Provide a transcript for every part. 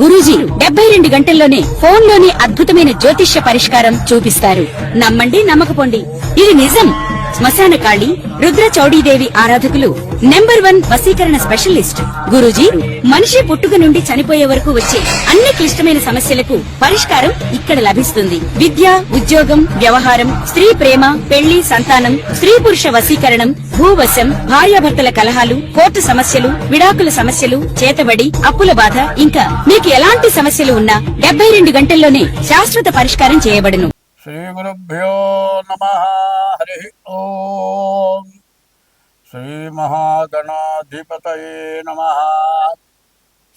గురూజీ 72 గంటల్లోనే ఫోన్ లోని అద్భుతమైన జ్యోతిష్య పరిష్కారం చూపిస్తారు. నమ్మండి, నమ్మకపోండి, ఇది నిజం. శ్మశాన కాళి రుద్ర చౌడీదేవి ఆరాధకులు నంబర్ 1 వశీకరణ స్పెషలిస్ట్. గురూజీ మనిషి పుట్టుక నుండి చనిపోయే వరకు వచ్చే అన్ని క్లిష్టమైన సమస్యలకు పరిష్కారం ఇక్కడ లభిస్తుంది. విద్య, ఉద్యోగం, వ్యవహారం, స్త్రీ ప్రేమ, పెళ్లి, సంతానం, స్త్రీ పురుష వశీకరణం, భూవశం, భార్యాభర్తల కలహాలు, కోర్టు సమస్యలు, విడాకుల సమస్యలు, చేతబడి, అప్పుల బాధ, ఇంకా మీకు ఎలాంటి సమస్యలు ఉన్నా 72 గంటల్లోనే శాశ్వత పరిష్కారం చేయబడును. శ్రీ గురుభ్యో నమః. హరి ఓం. శ్రీ మహాగణాధిపతయే నమః.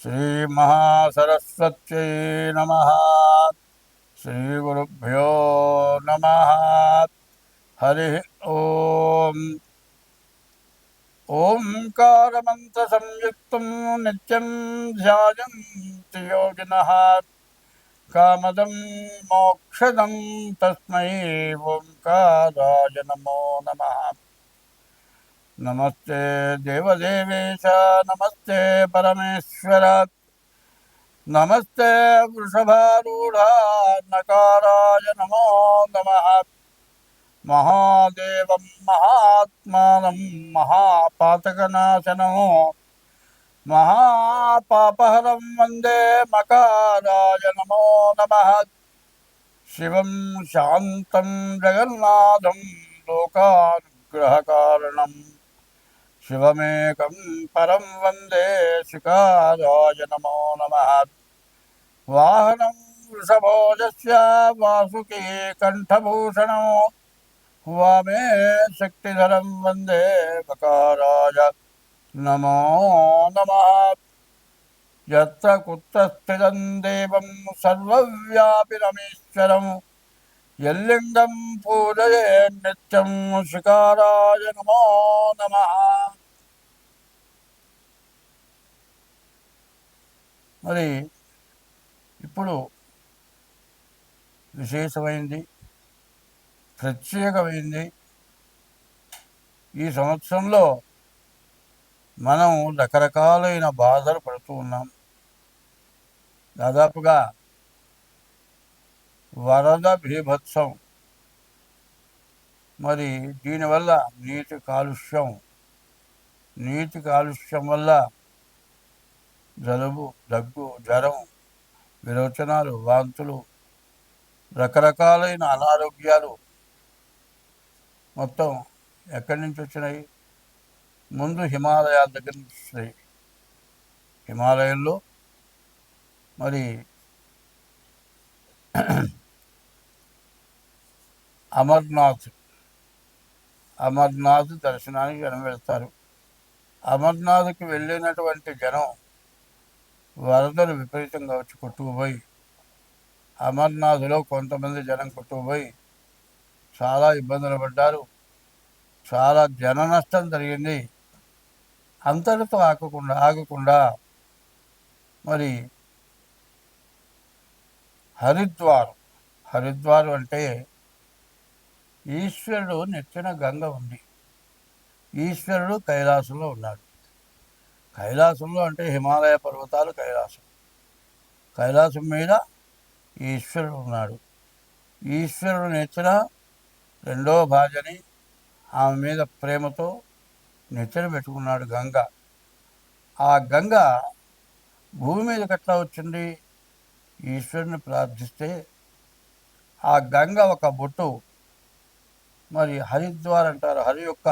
శ్రీ మహాసరస్వత్యై నమః. శ్రీ గురుభ్యో నమః. హరి ఓం. ఓంకారమంత్ర సంయుక్తం నిత్యం ధ్యాయంతి యోగినః కామదం మోక్షదం తస్మై ఓంకారాయ నమో నమః. నమస్తే దేవదేవేశ, నమస్తే పరమేశ్వర, నమస్తే వృషభారూఢ నకారాయ నమో నమః. మహాదేవం మహాత్మానం మహాపాతకనాశనం మహాపాపహరం వందే మకారాయ నమో నమః. శివం శాంతం జగన్నాథం లోకానుగ్రహకారణం శివమేకం పరం వందే శికారాయ నమో నమః. వాహనం వృషభోజస్య వాసుకీ కంఠభూషణం వామే శక్తిధరం వందే మకారాయ నమో నమః. యత్ర కుత్ర స్థితం దేవం సర్వవ్యాపినమీశ్వరం యల్లింగం పూజయే నిత్యం శికారాయ నమో నమః. మరి ఇప్పుడు విశేషమైంది, ప్రత్యేకమైంది. ఈ సంవత్సరంలో మనం రకరకాలైన బాధలు పడుతూ ఉన్నాం. దాదాపుగా వరద బీభత్సం, మరి దీనివల్ల నీటి కాలుష్యం వల్ల జలుబు, దగ్గు, జ్వరం, విరోచనాలు, వాంతులు, రకరకాలైన అనారోగ్యాలు మొత్తం ఎక్కడి నుంచి వచ్చినాయి? ముందు హిమాలయాల దగ్గర నుంచి వస్తాయి. హిమాలయంలో మరి అమర్నాథ్ దర్శనానికి జనం వెళ్తారు. అమర్నాథ్కి వెళ్ళినటువంటి జనం వరదలు విపరీతంగా వచ్చి కొట్టుకుపోయి, అమర్నాథ్లో కొంతమంది జనం కొట్టుకుపోయి చాలా ఇబ్బందులు పడ్డారు. చాలా జన నష్టం జరిగింది. అంతటితో ఆగకుండా మరి హరిద్వార్ అంటే ఈశ్వరుడు నెత్తిన గంగ ఉంది. ఈశ్వరుడు కైలాసంలో ఉన్నాడు. కైలాసంలో అంటే హిమాలయ పర్వతాలు కైలాసం మీద ఈశ్వరుడు ఉన్నాడు. ఈశ్వరుడు నెత్తిన రెండో భార్యని ఆమె మీద ప్రేమతో నెత్తిన పెట్టుకున్నాడు గంగ. ఆ గంగ భూమి మీదకి ఎట్లా వచ్చింది? ఈశ్వరుని ప్రార్థిస్తే ఆ గంగ ఒక బొట్టు, మరి హరిద్వార్ అంటారు, హరి యొక్క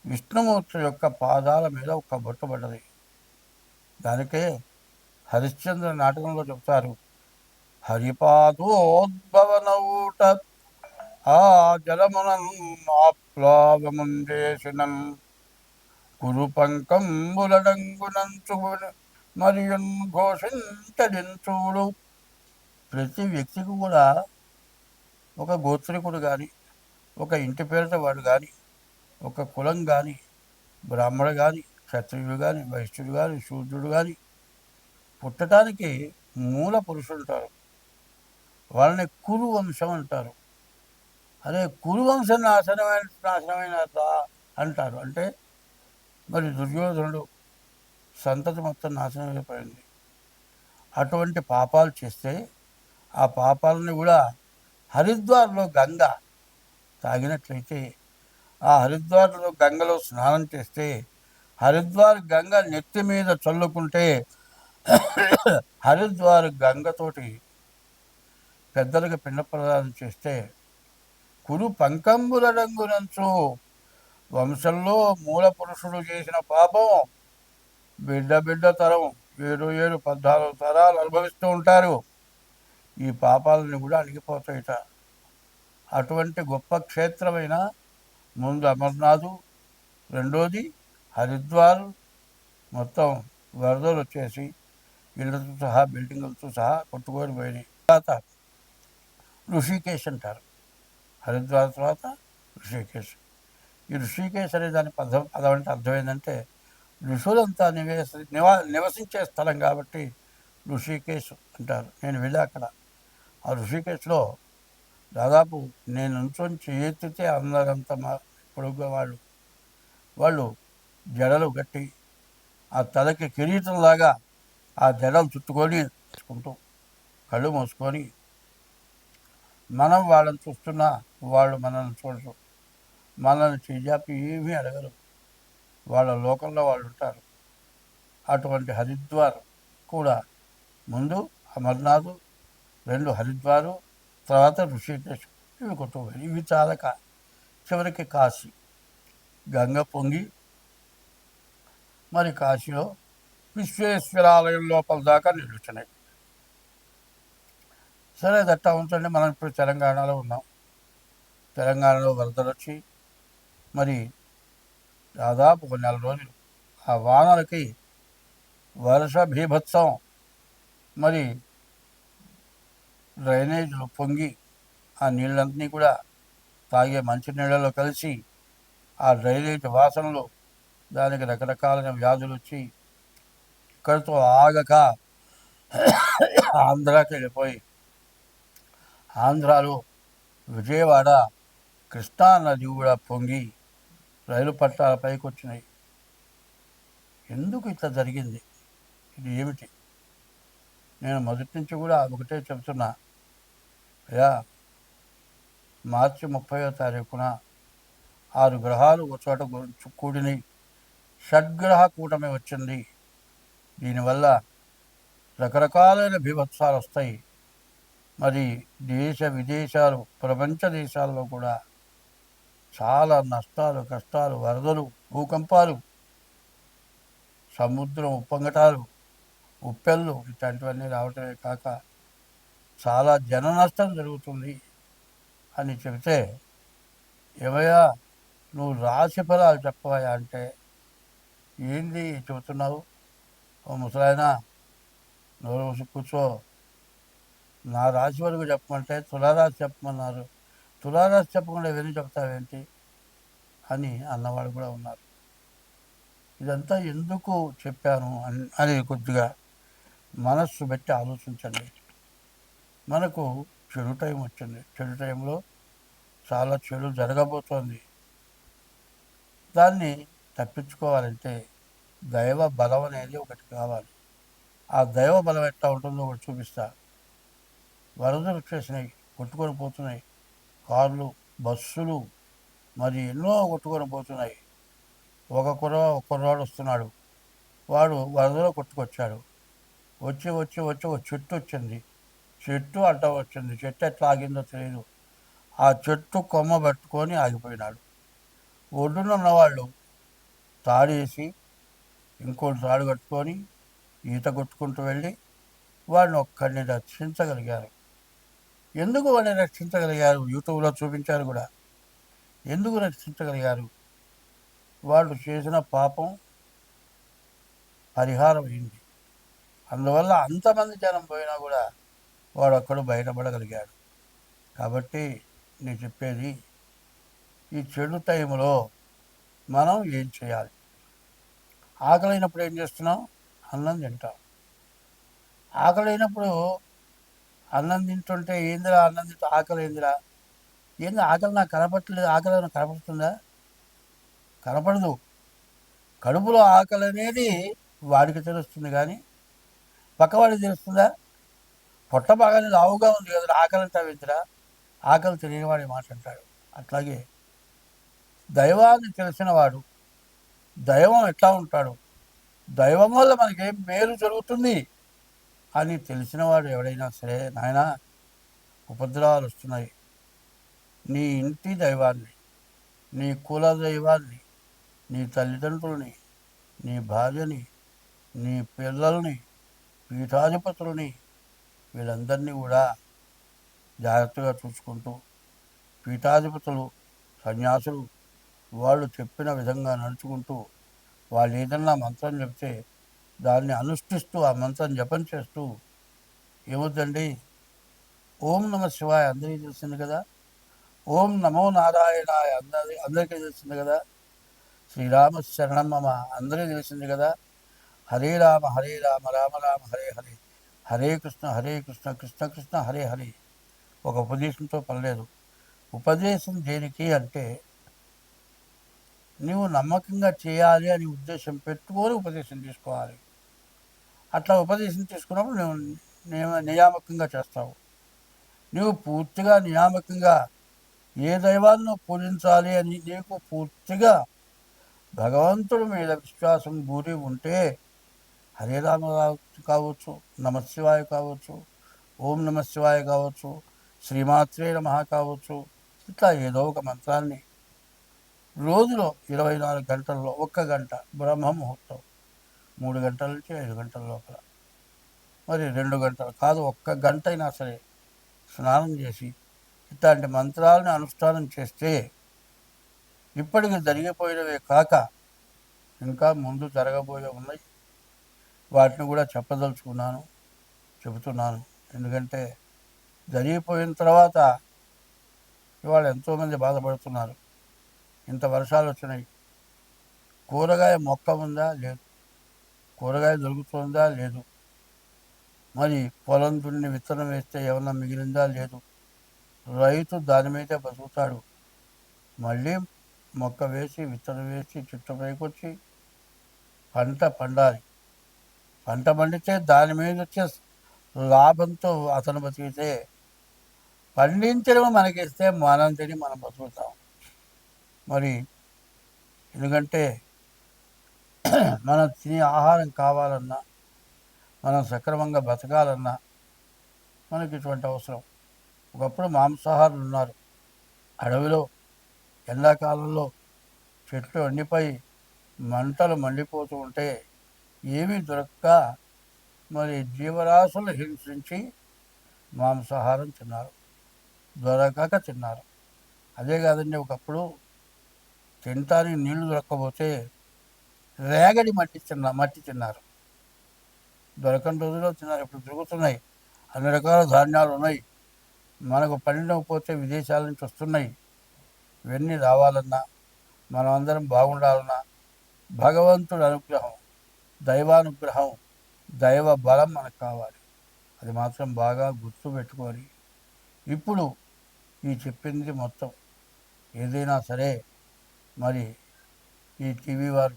విష్ణుమూర్తి యొక్క పాదాల మీద ఒక బొట్టు పడ్డది. దానికే హరిశ్చంద్ర నాటకంలో చెప్తారు, హరిపాదోద్భవనౌట ఆ జలమునం ఆప్లావముందేశనం కురు పంకంబులడంగునంచు మరియున్ ఘోషించడించుడు. ప్రతి వ్యక్తికి కూడా ఒక గోత్రికుడు కానీ, ఒక ఇంటి పేరుతో వాడు కానీ, ఒక కులం కానీ, బ్రాహ్మడు కానీ, క్షత్రియుడు కానీ, వైశ్యుడు కానీ, శూద్రుడు కానీ పుట్టడానికి మూల పురుషులు ఉంటారు. వాళ్ళని కురు వంశం అంటారు. అదే కురువంశం నాశనమైన అంటారు. అంటే మరి దుర్యోధనుడు సంతతి మొత్తం నాశనం అయిపోయింది. అటువంటి పాపాలు చేస్తే ఆ పాపాలని కూడా హరిద్వార్లో గంగ తాగినట్లయితే, ఆ హరిద్వార్లో గంగలో స్నానం చేస్తే, హరిద్వార్ గంగ నెత్తి మీద చల్లుకుంటే హరిద్వార్ గంగతోటి పెద్దలకు పిండ ప్రదానం చేస్తే కురు పంకంబుల రంగునంచు వంశంలో మూల పురుషుడు చేసిన పాపం బిడ్డ తరం 7, 14 తరాలు అనుభవిస్తూ ఉంటారు. ఈ పాపాలని కూడా అణిగిపోతాయిట. అటువంటి గొప్ప క్షేత్రమైన ముందు అమర్నాథు, రెండోది హరిద్వార్ మొత్తం వరదలు వచ్చేసి ఇళ్లతో సహా బిల్డింగులతో సహా కొట్టుకొని పోయినాయి. తర్వాత ఋషికేశ్ అంటారు. హరిద్వార్ తర్వాత ఋషికేశ్. ఈ ఋషికేశ్ అనే దాని పదం అంటే అర్థం ఏంటంటే ఋషులంతా నివసించే స్థలం కాబట్టి ఋషికేశ్ అంటారు. నేను వెళ్ళి అక్కడ ఆ ఋషికేశ్లో దాదాపు నేను నుంచొని చేతితే అందరంతా పొడుగ్గా వాళ్ళు జడలు కట్టి ఆ తలకి కిరీటంలాగా ఆ జడలు చుట్టుకొని చూసుకుంటూ కళ్ళు మూసుకొని మనం వాళ్ళని చూస్తున్నా వాళ్ళు మనల్ని చూడరు, మనల్ని చెయ్యాపి ఏమీ అడగరు, వాళ్ళ లోకంలో వాళ్ళు ఉంటారు. అటువంటి హరిద్వార్ కూడా ముందు అమర్నాథ్, 2 హరిద్వారు, తర్వాత ఋషికేశ్, ఇవి కొట్టుకోవాలి. ఇవి చాలక చివరికి కాశీ గంగ పొంగి మరి కాశీలో విశ్వేశ్వరాలయం లోపల దాకా నిలుచున్నాయి. సరే దట్టా ఉంచండి. మనం ఇప్పుడు తెలంగాణలో ఉన్నాం. తెలంగాణలో వరదలు వచ్చి మరి దాదాపు 1 నెల రోజులు ఆ వానలకి వర్ష భీభత్సం, మరి డ్రైనేజీలు పొంగి ఆ నీళ్ళన్నీ కూడా తాగే మంచినీళ్ళలో కలిసి ఆ డ్రైనేజ్ వాసనలు దానికి రకరకాలైన వ్యాధులు వచ్చి ఇక్కడితో ఆగక ఆంధ్రాకి వెళ్ళిపోయి ఆంధ్రాలో విజయవాడ కృష్ణా నది కూడా పొంగి రైలు పట్టాల పైకి వచ్చినాయి. ఎందుకు ఇట్లా జరిగింది? ఇది ఏమిటి? నేను మొదటి నుంచి కూడా ఒకటే చెబుతున్నా, అయ్యా మార్చి 30వ తారీఖున 6 గ్రహాలు ఒక చోట కూడినాయి. షడ్గ్రహ కూటమి వచ్చింది. దీనివల్ల రకరకాలైన బీభత్సాలు వస్తాయి. మరి దేశ విదేశాలు, ప్రపంచ దేశాల్లో కూడా చాలా నష్టాలు, కష్టాలు, వరదలు, భూకంపాలు, సముద్రం ఉప్పొంగటాలు, ఉప్పెళ్ళు ఇట్లాంటివన్నీ రావటమే కాక చాలా జన నష్టం జరుగుతుంది అని చెబితే, ఏమయ్యా నువ్వు రాశి ఫలాలు చెప్పవయ్యా అంటే, ఏంది చెబుతున్నావు? ఓ ముసలాయన నోరు మూసి కూర్చో, నా రాశి వరకు చెప్పమంటే తులారాశి చెప్పమన్నారు, తులారాశి చెప్పకుండా వెళ్ళి చెప్తావేంటి అని అన్నవాడు కూడా ఉన్నారు. ఇదంతా ఎందుకు చెప్పాను అని కొద్దిగా మనస్సు పెట్టి ఆలోచించండి. మనకు చెడు టైం వచ్చింది. చెడు టైంలో చాలా చెడు జరగబోతోంది. దాన్ని తప్పించుకోవాలంటే దైవ బలం అనేది ఒకటి కావాలి. ఆ దైవ బలం ఎట్లా ఉంటుందో ఒకటి చూపిస్తా. వరదలు వచ్చేసినాయి, కొట్టుకొని పోతున్నాయి. కార్లు, బస్సులు మరి ఎన్నో కొట్టుకొని పోతున్నాయి. ఒక కుర్రవాడు వస్తున్నాడు. వాడు వరదలో కొట్టుకొచ్చాడు. వచ్చి ఒక చెట్టు వచ్చింది. చెట్టు అడ్డం వచ్చింది. చెట్టు ఎట్లా ఆగిందో తెలియదు. ఆ చెట్టు కొమ్మ పట్టుకొని ఆగిపోయినాడు. ఒడ్డున ఉన్నవాళ్ళు తాడేసి ఇంకోటి తాడు కట్టుకొని ఈత కొట్టుకుంటూ వెళ్ళి వాడిని ఒక్కడిని రక్షించగలిగారు. ఎందుకు వాడిని రక్షించగలిగారు? యూట్యూబ్లో చూపించారు కూడా. ఎందుకు రక్షించగలిగారు? వాళ్ళు చేసిన పాపం పరిహారం అయింది. అందువల్ల అంతమంది జనం పోయినా కూడా వాడు ఒక్కడు బయటపడగలిగాడు. కాబట్టి నేను చెప్పేది, ఈ చెడు టైంలో మనం ఏం చేయాలి? ఆకలైనప్పుడు ఏం చేస్తున్నాం? అన్నం తింటాం. ఆకలైనప్పుడు అన్నం తింటుంటే ఏందిరా అన్నం తింటూ ఆకలి ఏందిరా? ఏంది ఆకలి నాకు కనపడట్లేదు. ఆకలి నాకు కనపడుతుందా? కనపడదు. కడుపులో ఆకలి అనేది వాడికి తెలుస్తుంది, కానీ పక్కవాడికి తెలుస్తుందా? పొట్ట బాగానే లావుగా ఉంది కదా, ఆకలి అంటావేంటిరా? ఆకలి తెలియనివాడి మాట అంటాడు. అట్లాగే దైవాన్ని తెలిసినవాడు, దైవం ఎట్లా ఉంటాడు, దైవం వల్ల మనకేం మేలు జరుగుతుంది అని తెలిసినవాడు ఎవడైనా సరే, నాయనా ఉపద్రవాలు వస్తున్నాయి, నీ ఇంటి దైవాన్ని, నీ కుల దైవాన్ని, నీ తల్లిదండ్రులని, నీ భార్యని, నీ పిల్లల్ని, పీఠాధిపతులని, వీళ్ళందరినీ కూడా జాగ్రత్తగా చూసుకుంటూ, పీఠాధిపతులు, సన్యాసులు వాళ్ళు చెప్పిన విధంగా నడుచుకుంటూ, వాళ్ళు ఏదన్నా మంత్రం చెప్తే దాన్ని అనుష్ఠిస్తూ ఆ మంత్రం జపం చేస్తూ, ఏమవుతుందండి, ఓం నమ శివాయ అందరికీ తెలిసింది కదా, ఓం నమో నారాయణాయ అందరికీ తెలిసింది కదా, శ్రీరామ శరణం మమ అందరికీ తెలిసింది కదా, హరే రామ రామ రామ హరే హరే, హరే కృష్ణ కృష్ణ కృష్ణ హరే హరే. ఒక ఉపదేశంతో పనిలేదు. ఉపదేశం దేనికి అంటే నువ్వు నమ్మకంగా చేయాలి అని ఉద్దేశం పెట్టుకొని ఉపదేశం తీసుకోవాలి. అట్లా ఉపదేశం తీసుకున్నప్పుడు నువ్వు నియామకంగా చేస్తావు. నువ్వు పూర్తిగా నియామకంగా ఏ దైవాన్ని పూజించాలి అని నీకు పూర్తిగా భగవంతుడి మీద విశ్వాసం గురి ఉంటే, హరే రామ కావచ్చు, నమశివాయ కావచ్చు, ఓం నమ శివాయ కావచ్చు, శ్రీమాత్రే నమః కావచ్చు, ఇట్లా ఏదో ఒక మంత్రాన్ని రోజులో 24 గంటల్లో 1 గంట బ్రహ్మ ముహూర్తం, 3 గంటల నుంచి 5 గంటల లోపల, మరి 2 గంటలు కాదు 1 గంట అయినా సరే స్నానం చేసి ఇట్లాంటి మంత్రాలను అనుష్ఠానం చేస్తే ఇప్పటికి జరిగిపోయినవే కాక ఇంకా ముందు జరగబోయే ఉన్నాయి. వాటిని కూడా చెబుతున్నాను. ఎందుకంటే జరిగిపోయిన తర్వాత ఇవాళ ఎంతోమంది బాధపడుతున్నారు. ఇంత వర్షాలు వచ్చినాయి, కూరగాయ మొక్క ఉందా? లేదు. కూరగాయ దొరుకుతుందా? లేదు. మరి పొలం దున్ని విత్తనం వేస్తే ఏమన్నా మిగిలిందా? లేదు. రైతు దాని మీదే బతుకుతాడు. మళ్ళీ మొక్క వేసి విత్తనం వేసి చెట్టు పైకొచ్చి పంట పండాలి. పంట పండితే దాని మీద వచ్చే లాభంతో అతను బతికితే, పండించడం మనకిస్తే మనం తిని మనం బతుకుతాం. మరి ఎందుకంటే మనం తినే ఆహారం కావాలన్నా, మనం సక్రమంగా బతకాలన్నా మనకి ఇటువంటి అవసరం. ఒకప్పుడు మాంసాహారులు ఉన్నారు. అడవిలో ఎండాకాలంలో చెట్లు ఎండిపోయి మంటలు మండిపోతూ ఉంటే ఏమీ దొరక్క మరి జీవరాశులు హింసించి మాంసాహారం తిన్నారు, దొరకక తిన్నారు. అదే కాదండి, ఒకప్పుడు తినటానికి నీళ్లు దొరక్కపోతే రేగడి మట్టి తిన్నారు. దొరకని రోజుల్లో తిన్నారు. ఇప్పుడు దొరుకుతున్నాయి, అన్ని రకాల ధాన్యాలు ఉన్నాయి, మనకు పండినకపోతే విదేశాల నుంచి వస్తున్నాయి. ఇవన్నీ రావాలన్నా, మనం అందరం బాగుండాలన్నా భగవంతుడి అనుగ్రహం, దైవానుగ్రహం, దైవ బలం మనకు కావాలి. అది మాత్రం బాగా గుర్తు పెట్టుకొని ఇప్పుడు ఈ చెప్పింది మొత్తం ఏదైనా సరే మరి ఈ టీవీ వారు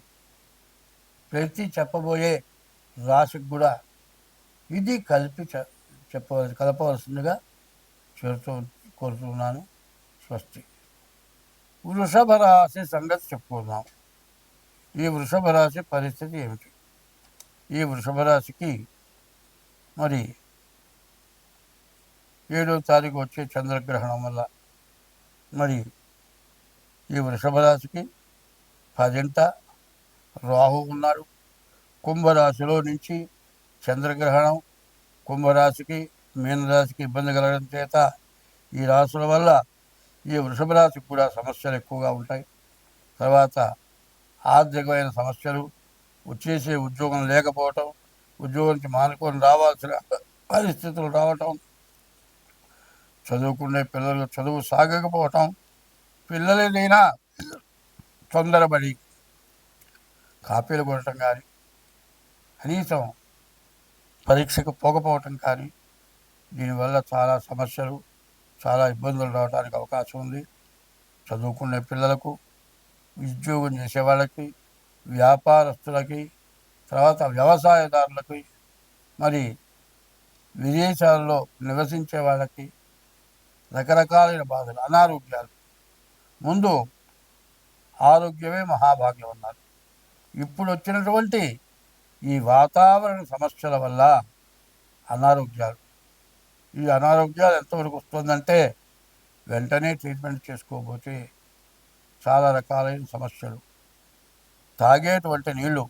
ప్రతి చెప్పబోయే రాశికి కూడా ఇది కలిపి కలపవలసిందిగా కోరుతున్నాను. స్వస్తి. వృషభ రాశి సంగతి చెప్పుకుందాం. ఈ వృషభ రాశి పరిస్థితి ఏమిటి? ఈ వృషభ రాశికి మరి 7వ తారీఖు వచ్చే చంద్రగ్రహణం వల్ల మరి ఈ వృషభ రాశికి 10ంట రాహు ఉన్నాడు. కుంభరాశిలో నుంచి చంద్రగ్రహణం కుంభరాశికి, మీనరాశికి ఇబ్బంది కలగడం చేత ఈ రాశుల వల్ల ఈ వృషభ రాశికి కూడా సమస్యలు ఎక్కువగా ఉంటాయి. తర్వాత ఆర్థికమైన సమస్యలు, వచ్చేసే ఉద్యోగం లేకపోవటం, ఉద్యోగానికి మానుకొని రావాల్సిన పరిస్థితులు రావటం, చదువుకునే పిల్లలు చదువు సాగకపోవటం, పిల్లలైనా తొందరపడి కాపీలు కొట్టడం కానీ, కనీసం పరీక్షకు పోకపోవటం కానీ, దీనివల్ల చాలా సమస్యలు, చాలా ఇబ్బందులు రావడానికి అవకాశం ఉంది. చదువుకునే పిల్లలకు, ఉద్యోగం చేసే వాళ్ళకి, వ్యాపారస్తులకి, తర్వాత వ్యవసాయదారులకి మరి విదేశాల్లో నివసించే వాళ్ళకి రకరకాలైన బాధలు, అనారోగ్యాలు. ముందు ఆరోగ్యమే మహాభాగ్యం అన్నారు. ఇప్పుడు వచ్చినటువంటి ఈ వాతావరణ సమస్యల వల్ల అనారోగ్యాలు, ఈ అనారోగ్యాలు ఎంతవరకు వస్తుందంటే వెంటనే ట్రీట్మెంట్ చేసుకోకపోతే చాలా రకాలైన సమస్యలు. తాగేటువంటి నీళ్లు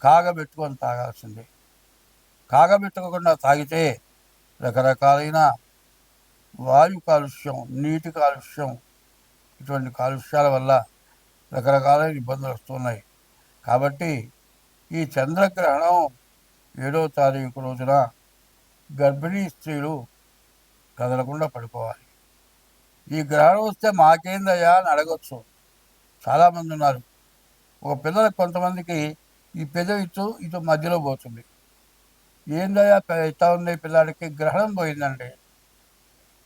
కాగబెట్టుకొని తాగాల్సిందే. కాగబెట్టుకోకుండా తాగితే రకరకాలైన వాయు కాలుష్యం, నీటి కాలుష్యం, ఇటువంటి కాలుష్యాల వల్ల రకరకాలైన ఇబ్బందులు వస్తున్నాయి. కాబట్టి ఈ చంద్రగ్రహణం 7వ తారీఖు రోజున గర్భిణీ స్త్రీలు కదలకుండా పడుకోవాలి. ఈ గ్రహణం వస్తే మాకేందయ్యా అని అడగచ్చు. చాలామంది ఉన్నారు. ఒక పిల్లలకు కొంతమందికి ఈ పెదవి ఇటు మధ్యలో పోతుంది. ఏందయ్యా ఇట్లా ఉంది పిల్లాడికి? గ్రహణం పోయిందండి.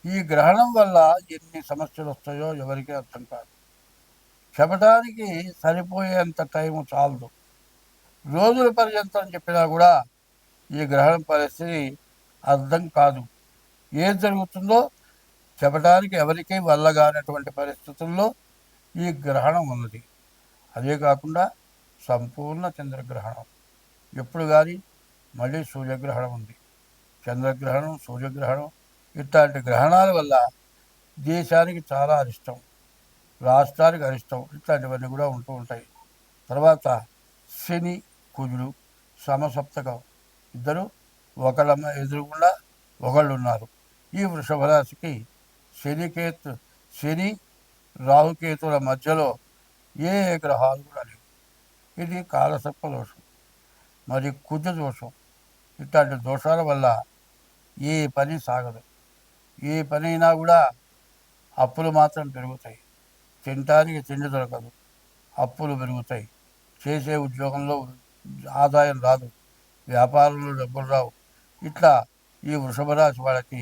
ఈ గ్రహణం వల్ల ఎన్ని సమస్యలు వస్తాయో ఎవరికీ అర్థం కాదు. చెప్పడానికి సరిపోయేంత టైము చాలదు. రోజుల పర్యంతం చెప్పినా కూడా ఈ గ్రహణం పరిస్థితి అర్థం కాదు. ఏం జరుగుతుందో చెప్పడానికి ఎవరికీ వల్లగానటువంటి పరిస్థితుల్లో ఈ గ్రహణం ఉన్నది. అదే కాకుండా సంపూర్ణ చంద్రగ్రహణం ఎప్పుడు కానీ, మళ్ళీ సూర్యగ్రహణం ఉంది. చంద్రగ్రహణం, సూర్యగ్రహణం ఇట్లాంటి గ్రహణాల వల్ల దేశానికి చాలా అరిష్టం, రాష్ట్రానికి అరిష్టం, ఇట్లాంటివన్నీ కూడా ఉంటూ ఉంటాయి. తర్వాత శని కుజుడు సమసప్తకం, ఇద్దరు ఒకళ్ళ ఎదురుకుండా ఒకళ్ళు ఉన్నారు. ఈ వృషభ రాశికి శని రాహుకేతుల మధ్యలో ఏ గ్రహాలు కూడా లేవు. ఇది కాలసర్ప దోషం, మరి కుజ దోషం. ఇట్లాంటి దోషాల వల్ల ఏ పని సాగదు. ఏ పని అయినా కూడా అప్పులు మాత్రం పెరుగుతాయి. తినటానికి తిండి దొరకదు, అప్పులు పెరుగుతాయి. చేసే ఉద్యోగంలో ఆదాయం రాదు, వ్యాపారంలో డబ్బులు రావు. ఇట్లా ఈ వృషభ రాశి వాళ్ళకి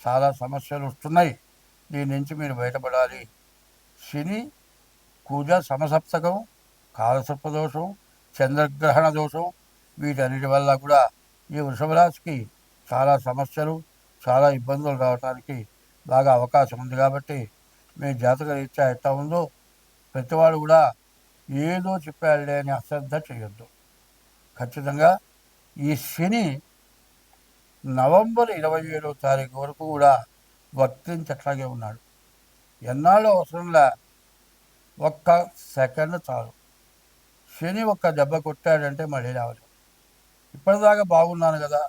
చాలా సమస్యలు వస్తున్నాయి. దీని నుంచి మీరు బయటపడాలి. శని కుజ సమసప్తకం, కాలసర్ప దోషం, చంద్రగ్రహణ దోషం, వీటన్నిటి వల్ల కూడా ఈ వృషభ రాశికి చాలా సమస్యలు, చాలా ఇబ్బందులు రావడానికి బాగా అవకాశం ఉంది. కాబట్టి మీ జాతక రీత్యా ఎట్లా ఉందో ప్రతివాడు కూడా ఏదో చెప్పాడులే అని అశ్రద్ధ చేయొద్దు. ఖచ్చితంగా ఈ శని నవంబర్ 27వ తారీఖు వరకు కూడా వర్తించట్లాగే ఉన్నాడు. ఎన్నాళ్ళు అవసరంలా, ఒక్క సెకండ్ చాలు. శని ఒక్క దెబ్బ కొట్టాడంటే మళ్ళీ రావాలి. ఇప్పటిదాకా బాగున్నాను కదా,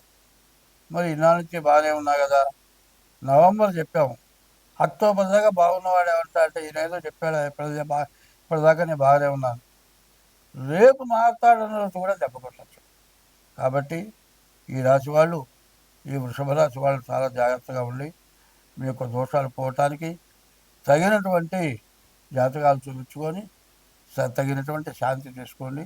మరి ఇన్నాళ్ళ నుంచి బాగానే ఉన్నా కదా, నవంబర్ చెప్పాము, అక్టోబర్ దాకా బాగున్నవాడు ఏమంటా అంటే ఈయనేదో చెప్పాడు, ఇప్పటిదాకా నేను బాగానే ఉన్నాను, రేపు మాట్లాడన్న రోజు కూడా దెబ్బ కొట్టచ్చు. కాబట్టి ఈ రాశి వాళ్ళు, ఈ వృషభ రాశి వాళ్ళు చాలా జాగ్రత్తగా ఉండి మీ యొక్క దోషాలు పోవటానికి తగినటువంటి జాతకాలు చూపించుకొని తగినటువంటి శాంతి తీసుకోండి.